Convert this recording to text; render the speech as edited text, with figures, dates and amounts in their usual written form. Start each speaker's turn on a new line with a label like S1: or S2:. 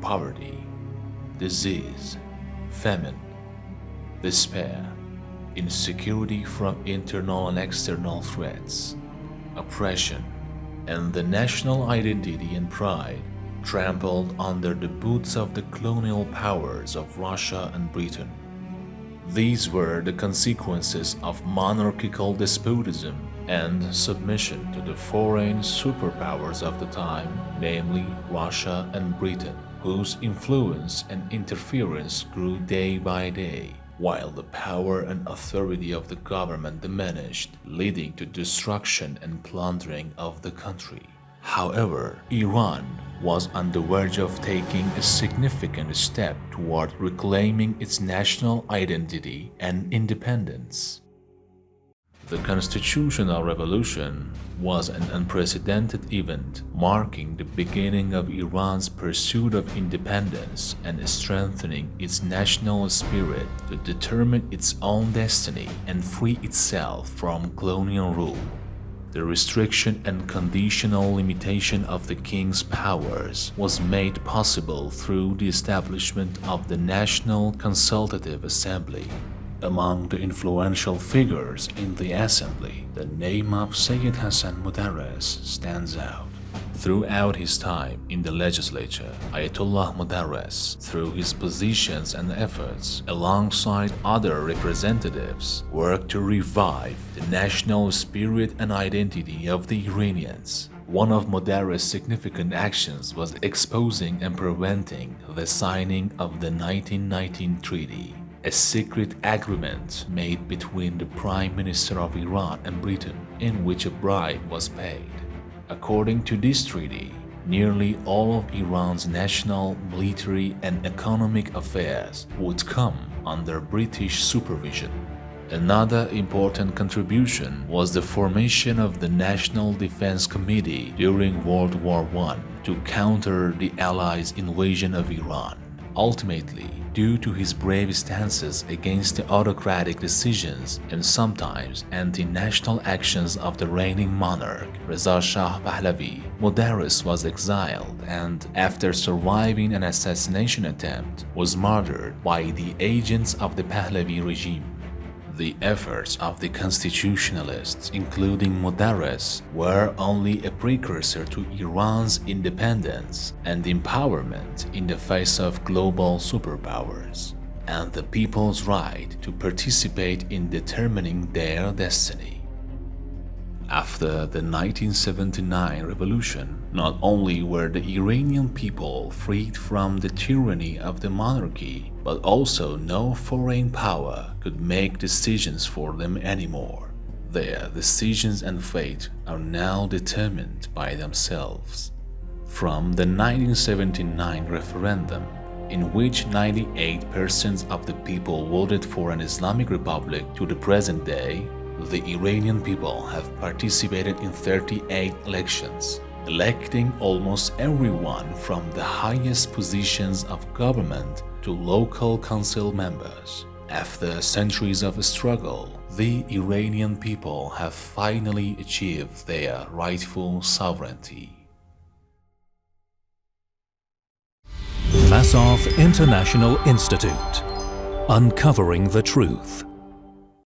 S1: poverty, disease, famine, despair, insecurity from internal and external threats, oppression, and the national identity and pride trampled under the boots of the colonial powers of Russia and Britain. These were the consequences of monarchical despotism and submission to the foreign superpowers of the time, namely Russia and Britain, whose influence and interference grew day by day, while the power and authority of the government diminished, leading to destruction and plundering of the country. However, Iran was on the verge of taking a significant step toward reclaiming its national identity and independence. The Constitutional Revolution was an unprecedented event marking the beginning of Iran's pursuit of independence and strengthening its national spirit to determine its own destiny and free itself from colonial rule. The restriction and conditional limitation of the king's powers was made possible through the establishment of the National Consultative Assembly. Among the influential figures in the assembly, the name of Sayyid Hassan Modarres stands out. Throughout his time in the legislature, Ayatollah Modarres, through his positions and efforts, alongside other representatives, worked to revive the national spirit and identity of the Iranians. One of Modarres' significant actions was exposing and preventing the signing of the 1919 treaty, a secret agreement made between the Prime Minister of Iran and Britain, in which a bribe was paid. According to this treaty, nearly all of Iran's national, military, and economic affairs would come under British supervision. Another important contribution was the formation of the National Defense Committee during World War I to counter the Allies' invasion of Iran. Ultimately, due to his brave stances against the autocratic decisions and sometimes anti-national actions of the reigning monarch, Reza Shah Pahlavi, Modarres was exiled and, after surviving an assassination attempt, was murdered by the agents of the Pahlavi regime. The efforts of the constitutionalists, including Modarres, were only a precursor to Iran's independence and empowerment in the face of global superpowers, and the people's right to participate in determining their destiny. After the 1979 revolution, not only were the Iranian people freed from the tyranny of the monarchy, but also no foreign power could make decisions for them anymore. Their decisions and fate are now determined by themselves. From the 1979 referendum, in which 98% of the people voted for an Islamic republic, to the present day, the Iranian people have participated in 38 elections, electing almost everyone from the highest positions of government to local council members. After centuries of struggle, the Iranian people have finally achieved their rightful sovereignty.
S2: Masaf International Institute. Uncovering the truth.